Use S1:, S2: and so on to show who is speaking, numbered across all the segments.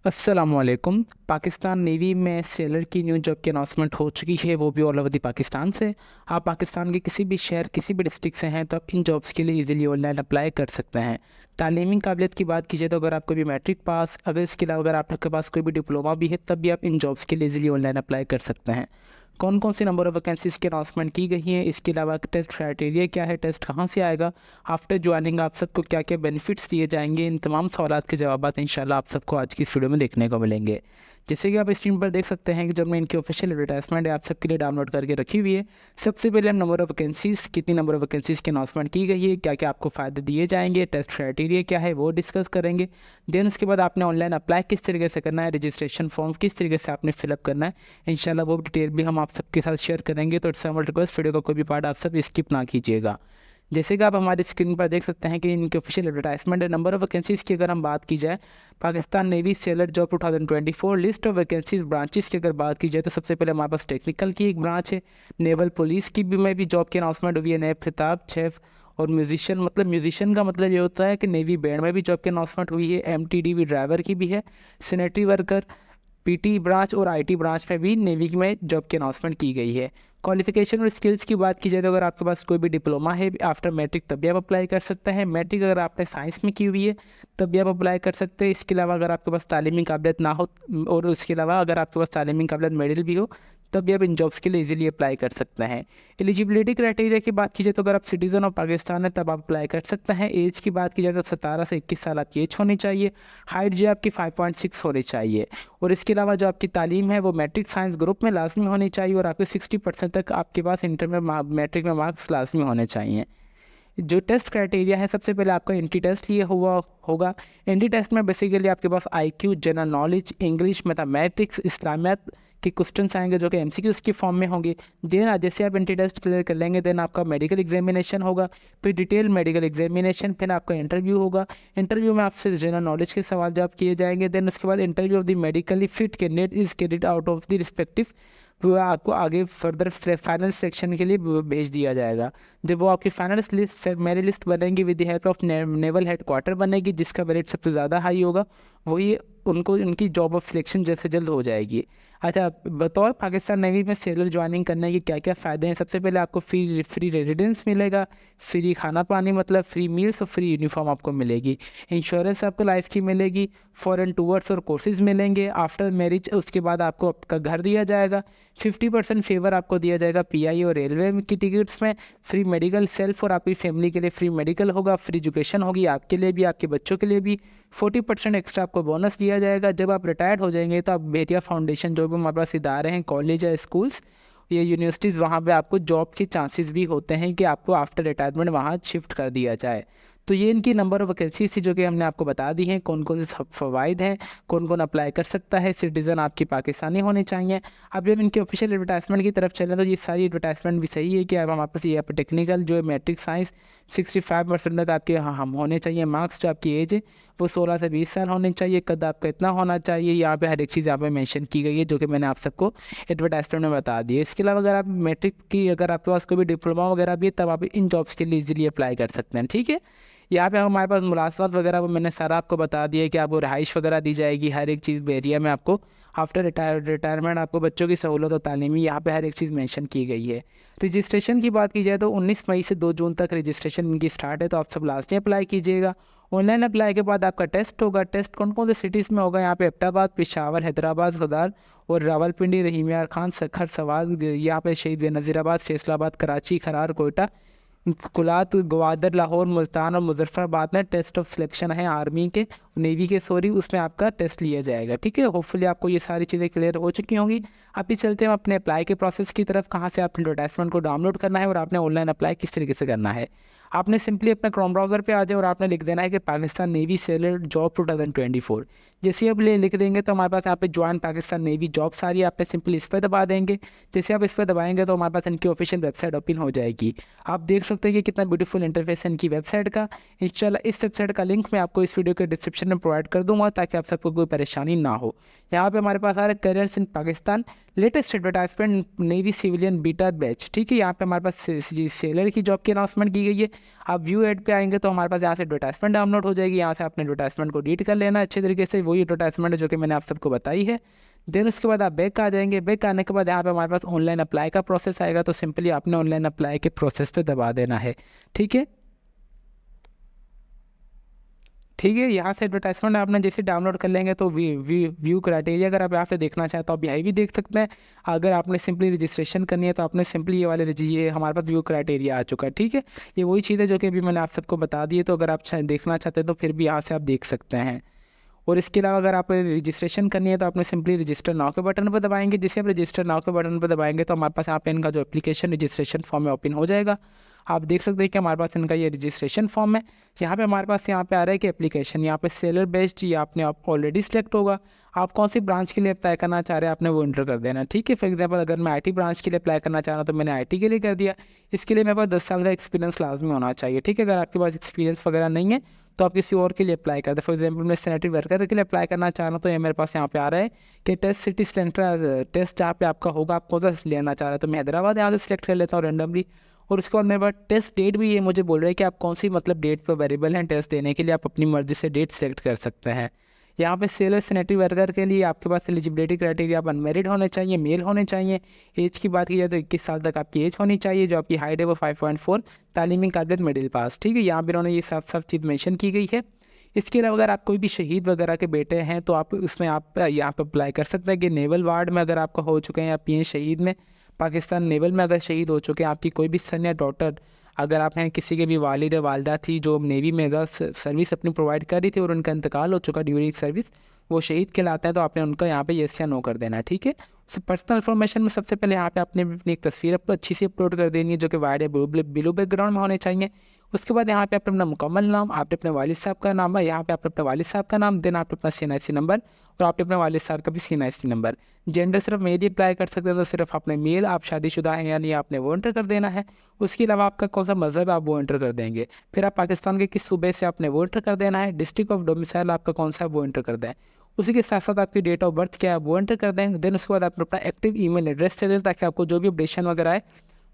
S1: अस्सलामुअलैकुम। पाकिस्तान नेवी में सेलर की न्यू जॉब की अनाउंसमेंट हो चुकी है, वो भी ऑल ओवर दी पाकिस्तान से। आप पाकिस्तान के किसी भी शहर किसी भी डिस्ट्रिक्ट से हैं तो आप इन जॉब्स के लिए इजीली ऑनलाइन अप्लाई कर सकते हैं। तालीमी काबिलियत की बात कीजिए तो अगर आपको भी मैट्रिक पास, अगर इसके अलावा अगर आपके पास कोई भी डिप्लोमा भी है तब भी आप इन जॉब्स के लिए इजीली ऑनलाइन अप्लाई कर सकते हैं। कौन कौन सी नंबर ऑफ़ वैकेंसीज़ की अनाउंसमेंट की गई है, इसके अलावा टेस्ट क्राइटेरिया क्या है, टेस्ट कहाँ से आएगा, आफ्टर ज्वाइनिंग आप सबको क्या क्या बेनिफिट्स दिए जाएंगे, इन तमाम सवालात के जवाब इंशाल्लाह आप सबको आज की इस वीडियो में देखने को मिलेंगे। जैसे कि आप स्क्रीन पर देख सकते हैं कि जो हमने इनकी ऑफिशियल एडवर्टाइजमेंट है आप सबके लिए डाउनलोड करके रखी हुई है। सबसे पहले हम नंबर ऑफ़ वैकेंसीज़, कितनी नंबर ऑफ़ वैकेंसीज़ की अनाउंसमेंट की गई है, क्या क्या आपको फ़ायदे दिए जाएंगे, टेस्ट क्राइटेरिया क्या है वो डिस्कस करेंगे। देन उसके बाद आपने ऑनलाइन अप्लाई किस तरीके से करना है, रजिस्ट्रेशन फॉर्म किस तरीके से आपने फिलअप करना है, इंशाल्लाह वो डिटेल भी हम आप सबके साथ शेयर करेंगे। तो इट्स हम्बल रिक्वेस्ट, वीडियो का कोई भी पार्ट आप सब स्किप ना कीजिएगा। जैसे कि आप हमारी स्क्रीन पर देख सकते हैं कि इनकी ऑफिशियल एडवर्टाइजमेंट है। नंबर ऑफ वैकेंसीज़ की अगर हम बात की जाए, Pakistan navy seller job 2024 list of vacancies branches की अगर बात की जाए तो सबसे पहले हमारे पास टेक्निकल की एक ब्रांच है। नेवल पुलिस की भी में भी जॉब की अनाउंसमेंट हुई है। नैब खिताब, शेफ और म्यूजिशियन, मतलब म्यूजिशियन का मतलब ये होता है कि नेवी बैंड में भी जॉब की अनाउंसमेंट हुई है। MTDB ड्राइवर की भी है। सैनिटरी वर्कर, PT ब्रांच और IT ब्रांच में भी नेवी में जॉब की अनाउंसमेंट की गई है। क्वालिफिकेशन और स्किल्स की बात की जाए तो अगर आपके पास कोई भी डिप्लोमा है आफ्टर मैट्रिक तब भी आप अप्लाई कर सकते हैं। मैट्रिक अगर आपने साइंस में की हुई है तब भी आप अप्लाई कर सकते हैं। इसके अलावा अगर आपके पास तालीमी काबिलियत ना हो और उसके अलावा अगर आपके पास तालीमी काबिलियत मेडल भी हो तब भी आप इन जॉब्स के लिए इजीली अप्लाई कर सकते हैं। एलिजिबिलिटी क्राइटेरिया की बात की जाए तो अगर आप सिटीज़न ऑफ पाकिस्तान है तब आप अप्लाई कर सकते हैं। एज की बात की जाए तो 17 से 21 साल आपकी एज होनी चाहिए। हाइट जो आपकी 5.6 होनी चाहिए और इसके अलावा जो आपकी तालीम है वो मैट्रिक साइंस ग्रुप में लाजमी होनी चाहिए और आपके 60% तक आपके पास इंटर में मैट्रिक में मार्क्स लाजमी होने चाहिए। जो टेस्ट क्राइटेरिया है, सबसे पहले आपका एंट्री टेस्ट लिए हुआ होगा। एंट्री टेस्ट में बेसिकली आपके पास IQ, general knowledge, English, mathematics, Islamiyat के क्वेश्चंस आएंगे जो कि MCQs की फॉर्म में होंगे। देन जैसे आप एंट्री टेस्ट क्लियर कर लेंगे देन आपका मेडिकल एग्जामिनेशन होगा, फिर डिटेल मेडिकल एग्जामिनेशन, फिर आपका इंटरव्यू होगा। इंटरव्यू में आपसे जनरल नॉलेज के सवाल जवाब किए जाएंगे। देन उसके बाद interview of the medically fit candidate is carried out of the respective, वो आपको आगे फर्दर फाइनल सेक्शन के लिए भेज दिया जाएगा। जब वो आपकी फाइनल लिस्ट मेरिट लिस्ट बनेगी with the help of naval headquarter बनेगी, जिसका मेरिट सबसे ज़्यादा हाई होगा वही उनको उनकी जॉब ऑफ सिलेक्शन जैसे जल्द हो जाएगी। अच्छा, बतौर पाकिस्तान नेवी में सेलर ज्वाइनिंग करने के क्या क्या फ़ायदे हैं। सबसे पहले आपको फ्री रेजिडेंस मिलेगा, फ्री खाना पानी मतलब फ्री मील्स और फ्री यूनिफॉर्म आपको मिलेगी। इंश्योरेंस आपको लाइफ की मिलेगी। फॉरेन टूर्स और कोर्सेज मिलेंगे। आफ्टर मैरिज उसके बाद आपको आपका घर दिया जाएगा। 50% फेवर आपको दिया जाएगा PI और रेलवे की टिकट्स में। फ्री मेडिकल सेल्फ और आपकी फैमिली के लिए फ्री मेडिकल होगा। फ्री एजुकेशन होगी आपके लिए भी, आपके बच्चों के लिए भी। 40% एक्स्ट्रा आपको बोनस दिया जाएगा। जब आप रिटायर्ड हो जाएंगे तो आप बेतिया फाउंडेशन जो भी हमारे पास इदारे हैं, कॉलेज या स्कूल्स या यूनिवर्सिटीज़, वहाँ पे आपको जॉब के चांसेस भी होते हैं कि आपको आफ्टर रिटायरमेंट वहाँ शिफ्ट कर दिया जाए। तो ये इनकी नंबर ऑफ़ वैकेंसी थी जो कि हमने आपको बता दी हैं। कौन कौन से फ़वाइद हैं, कौन कौन अप्लाई कर सकता है। सिटीज़न आपकी पाकिस्तानी होने चाहिए। अब जब इनकी ऑफिशियल एडवर्टाइजमेंट की तरफ चलें तो ये सारी एडवर्टाइजमेंट भी सही है कि अब हमारे पास ये आप टेक्निकल जो है मैट्रिक साइंस 65% तक आपके हम होने चाहिए। मार्क्स जो आपकी एज है वो 16 से 20 साल होने चाहिए। कद आपका इतना होना चाहिए। यहाँ पे हर एक चीज़ यहाँ पे मेंशन की गई है जो कि मैंने आप सबको एडवर्टाइजमेंट में बता दी है। इसके अलावा अगर आप मैट्रिक की अगर आपके पास कोई भी डिप्लोमा वगैरह भी है तब आप इन जॉब्स के लिए इजीली अप्लाई कर सकते हैं। ठीक है, यहाँ पे हमारे पास मुलाजमत वगैरह वो मैंने सारा आपको बता दिया कि आपको रिहाइश वगैरह दी जाएगी। हर एक चीज़ एरिया में आपको आफ्टर रिटायरमेंट आपको बच्चों की सहूलत और तालीमी यहाँ पे हर एक चीज़ मेंशन की गई है। रजिस्ट्रेशन की बात की जाए तो 19 मई से 2 जून तक रजिस्ट्रेशन इनकी स्टार्ट है, तो आप सब लास्ट में अप्लाई कीजिएगा। ऑनलाइन अप्लाई के बाद आपका टेस्ट होगा। टेस्ट कौन कौन से सिटीज़ में होगा, यहाँ पे एबटाबाद, पेशावर, हैदराबाद, सदार और रावलपिंडी, रहीम यार खान, सखर, सवाल, यहाँ पे शहीद बेनज़ीराबाद, फैसलाबाद, कराची, खरार, कोयटा, कुलात, ग्वादर, लाहौर, मुल्तान और मुजफ्फराबाद में टेस्ट ऑफ सिलेक्शन है आर्मी के, नेवी के, सॉरी, उसमें आपका टेस्ट लिया जाएगा। ठीक है, होपफुली आपको ये सारी चीज़ें क्लियर हो चुकी होंगी। अभी चलते हैं अपने अप्लाई के प्रोसेस की तरफ, कहाँ से आपने एडवर्टाइजमेंट को डाउनलोड करना है और आपने ऑनलाइन अप्लाई किस तरीके से करना है। आपने सिंपली अपना क्रोम ब्राउज़र पे आ जाए और आपने लिख देना है कि पाकिस्तान नेवी सेलर जॉब 2024। जैसे आप लिख देंगे तो हमारे पास यहाँ पे ज्वाइन पाकिस्तान नेवी जॉब्स आ रही है। आपने सिंपली इस पर दबा देंगे। जैसे आप इस पर दबाएंगे तो हमारे पास इनकी ऑफिशियल वेबसाइट ओपन हो जाएगी। आप देख सकते हैं कि कितना ब्यूटीफुल इंटरफेस है इनकी वेबसाइट का। इंशाल्लाह इस वेबसाइट का लिंक मैं आपको इस वीडियो के डिस्क्रिप्शन में प्रोवाइड कर दूंगा ताकि आप सबको कोई परेशानी ना हो। यहाँ पे हमारे पास आ रहा है करियर्स इन Pakistan, latest advertisement navy civilian beta batch. ठीक है, यहाँ पे हमारे पास सेलर की जॉब की अनाउंसमेंट की गई है। आप व्यू एड पे आएंगे तो हमारे पास यहाँ से एडवर्टाइजमेंट डाउनलोड हो जाएगी। यहाँ से आपने एडवर्टाइजमेंट को रीड कर लेना अच्छे तरीके से, वही एडवर्टाइजमेंट है जो कि मैंने आप सबको बताई है। देन उसके बाद आप बैक आ जाएंगे। बैक आने के बाद यहाँ पे हमारे पास ऑनलाइन अप्लाई का प्रोसेस आएगा, तो सिंपली आपने ऑनलाइन अप्लाई के प्रोसेस पे दबा देना है। ठीक है, ठीक है। यहाँ से एडवर्टाइजमेंट आपने जैसे डाउनलोड कर लेंगे तो व्यू क्राइटेरिया अगर आप यहाँ से देखना चाहें तो आप यही भी देख सकते हैं। अगर आपने सिंपली रजिस्ट्रेशन करनी है तो आपने सिंपली ये वाले ये हमारे पास व्यू क्राइटेरिया आ चुका है। ठीक है, ये वही चीज़ है जो कि अभी मैंने आप सबको बता दी है, तो अगर आप देखना चाहते हैं तो फिर भी यहाँ से आप देख सकते हैं। और इसके अलावा अगर आप रजिस्ट्रेशन करनी है तो आपने सिंपली रजिस्टर नाउ के बटन पर दबाएंगे। जैसे आप रजिस्टर नाउ के बटन पर दबाएंगे तो हमारे पास यहाँ पे इनका जो एप्लीकेशन रजिस्ट्रेशन फॉर्म है ओपन हो जाएगा। आप देख सकते हैं कि हमारे पास इनका ये रजिस्ट्रेशन फॉर्म है। यहाँ पे हमारे पास यहाँ पे आ रहा है कि एप्लीकेशन, यहाँ पे सेलर बेस्ड ये आपने आप ऑलरेडी सिलेक्ट होगा। आप कौन सी ब्रांच के लिए अप्लाई करना चाह रहे हैं आपने वो इंटर कर देना। ठीक है, फॉर एग्जांपल अगर मैं आईटी ब्रांच के लिए अप्लाई करना चाह रहा हूँ तो मैंने आईटी के लिए कर दिया। इसके लिए मेरे पास 10 साल का एक्सपीरियंस लाजमी होना चाहिए। ठीक है, अगर आपके पास एक्सपीरियंस वगैरह नहीं है तो आप किसी और के लिए अप्लाई कर दें। फॉर एग्जांपल मैं सैनिटरी वर्कर के लिए अप्लाई करना चाह रहा हूँ तो ये मेरे पास यहाँ पे आ रहा है कि टेस्ट सिटी सेंटर टेस्ट जहाँ पे आपका होगा आप कौन सा लेना चाह रहे हैं, तो मैं हैदराबाद यहाँ से सिलेक्ट कर लेता हूँ रैंडमली। और उसके बाद मेरे पास टेस्ट डेट भी ये मुझे बोल रहा है कि आप कौन सी मतलब डेट पर वेरिएबल हैं टेस्ट देने के लिए, आप अपनी मर्जी से डेट सेलेक्ट कर सकते हैं। यहाँ पे सेलर सैनिटरी वर्कर के लिए आपके पास एलिजिबिलिटी क्राइटेरिया आप अनमेरिड होने चाहिए, मेल होने चाहिए। एज की बात की जाए तो 21 साल तक आपकी एज होनी चाहिए। जो आपकी हाइट है वो 5.4, तालीमी काबिलियत मिडिल पास। ठीक है, यहाँ पर उन्होंने ये साफ साफ चीज़ मेंशन की गई है। इसके अलावा अगर आप कोई भी शहीद वगैरह के बेटे हैं तो आप उसमें आप यहाँ पर अप्लाई कर सकते हैं कि नेवल वार्ड में अगर आपका हो चुके हैं या पीएन शहीद में पाकिस्तान नेवल में अगर शहीद हो चुके हैं आपकी कोई भी सन या डॉटर, अगर आप हैं किसी के भी वालिद या वालदा थी जो नेवी में सर्विस अपनी प्रोवाइड कर रही थी और उनका इंतकाल हो चुका ड्यूरिंग सर्विस, वो शहीद कहलाते हैं, तो आपने उनका यहाँ पे येस या नो कर देना है। ठीक है, सो पर्सनल इन्फॉर्मेशन में सबसे पहले यहाँ पे आपने अपनी एक तस्वीर अच्छी सी अपलोड कर देनी है जो कि वाइड या ब्लू बैकग्राउंड में होने चाहिए। उसके बाद यहाँ पे आपने अपना मुकम्मल नाम, आपने अपने वालिद साहब का नाम है, यहाँ पे आपने अपने वालिद साहब का नाम, देन आपने अपना CNIC नंबर और आपने अपने वालिद साहब का भी CNIC नंबर। जेंडर सिर्फ मेल ही अप्लाई कर सकते हैं, तो सिर्फ आपने मेल, आप शादीशुदा हैं यानी आपने वो एंटर कर देना है। उसके अलावा आपका कौन सा मज़हब है आप वो एंटर कर देंगे। फिर आप पाकिस्तान के किस सूबे से आपने वो एंटर कर देना है। डिस्ट्रिक्ट ऑफ डोमिसाइल आपका कौन सा है वो एंटर कर दें। उसी के साथ साथ आपकी डेट ऑफ बर्थ क्या है वो एंटर कर दें। देन उसके बाद आप अपना एक्टिव ईमेल एड्रेस दे दें ताकि आपको जो भी अपडेशन वगैरह आए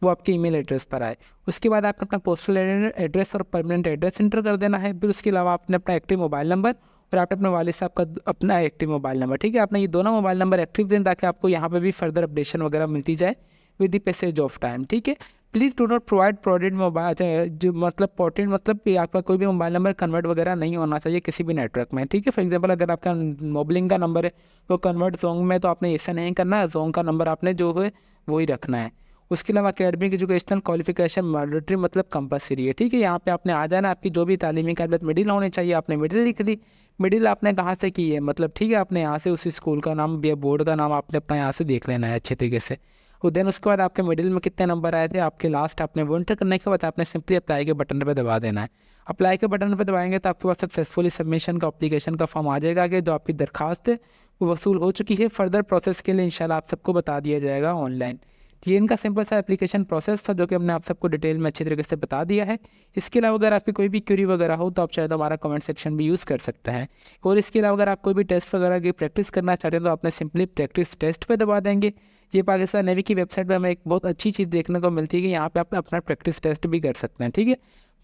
S1: वो आपके ईमेल एड्रेस पर आए। उसके बाद आपने अपना पोस्टल एड्रेस और परमानेंट एड्रेस एंटर कर देना है। फिर उसके अलावा आपने अपना एक्टिव मोबाइल नंबर और आपने अपने वालिद साहब का अपना एक्टिव मोबाइल नंबर। ठीक है, आपने ये दोनों मोबाइल नंबर एक्टिव दें ताकि आपको यहाँ पे भी फर्दर अपडेशन वगैरह मिलती जाए with the passage of time. ठीक है, please do not provide ported mobile, जो मतलब पोर्टेड मतलब कि आपका कोई भी मोबाइल नंबर कन्वर्ट वगैरह नहीं होना चाहिए किसी भी नेटवर्क में। ठीक है, फॉर एग्जांपल अगर आपका मोबलिंग का नंबर है वो कन्वर्ट जोंग में, तो आपने ऐसा नहीं करना है, जोंग का नंबर आपने जो है वही रखना है। उसके अलावा अकेडमिक एजुकेशनल क्वालिफिकेशन मैंडेटरी मतलब कंपलसरी है। ठीक है, यहाँ पे आपने आ जाना, आपकी जो भी तालीमी काबिलियत मिडिल होनी चाहिए आपने मिडिल लिख दी। मिडिल आपने कहाँ से की है मतलब, ठीक है, आपने यहाँ से उसी स्कूल का नाम या बोर्ड का नाम आपने अपना यहाँ से देख लेना है अच्छे तरीके से। और देन उसके बाद आपके मिडिल में कितने नंबर आए थे आपके लास्ट, आपने वो एंटर करने के बाद आपने सिंपली अप्लाई के बटन पर दबा देना है। अप्लाई के बटन पर दबाएंगे तो आपके पास सक्सेसफुली सबमिशन का एप्लीकेशन का फॉर्म आ जाएगा कि जो आपकी दरखास्त है वो वसूल हो चुकी है। फर्दर प्रोसेस के लिए इंशाल्लाह आप सबको बता दिया जाएगा ऑनलाइन। ये इनका सिंपल सा एप्लीकेशन प्रोसेस था जो कि हमने आप सबको डिटेल में अच्छी तरीके से बता दिया है। इसके अलावा अगर आपकी कोई भी क्यूरी वगैरह हो तो आप चाहे तो हमारा कमेंट सेक्शन भी यूज़ कर सकते हैं। और इसके अलावा अगर आप कोई भी टेस्ट वगैरह की प्रैक्टिस करना चाहते हैं तो आपने सिंपली प्रैक्टिस टेस्ट पे दबा देंगे। ये पाकिस्तान नेवी की वेबसाइट पर हमें एक बहुत अच्छी चीज़ देखने को मिलती है कि यहाँ पे आप अपना प्रैक्टिस टेस्ट भी कर सकते हैं। ठीक है,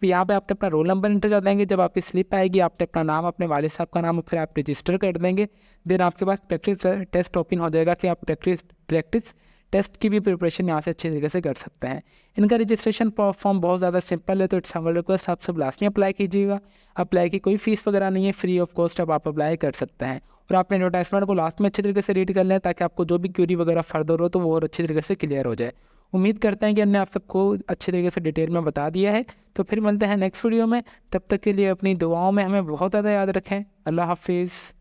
S1: फिर यहाँ पे आपने अपना रोल नंबर एंटर कर देंगे। जब आपकी स्लिप आएगी आपने अपना नाम, अपने वालिद साहब का नाम फिर आप रजिस्टर कर देंगे। देन आपके पास प्रैक्टिस टेस्ट ओपन हो जाएगा कि आप प्रैक्टिस टेस्ट की भी प्रिपरेशन यहाँ से अच्छे तरीके से कर सकते हैं। इनका रजिस्ट्रेशन फॉर्म बहुत ज़्यादा सिंपल है, तो इट्स हम्बल रिक्वेस्ट आप सब लास्ट में अप्लाई कीजिएगा। अप्लाई की कोई फीस वगैरह नहीं है, फ्री ऑफ कॉस्ट आप अप्लाई कर सकते हैं। और आप एडवर्टाइजमेंट को लास्ट में अच्छे तरीके से रीड कर लें ताकि आपको जो भी क्यूरी वगैरह फर्दर हो तो वो और अच्छे तरीके से क्लियर हो जाए। उम्मीद करते हैं कि हमने आप सबको अच्छे तरीके से डिटेल में बता दिया है। तो फिर मिलते हैं नेक्स्ट वीडियो में, तब तक के लिए अपनी दुआओं में हमें बहुत ज़्यादा याद रखें। अल्लाह हाफिज़।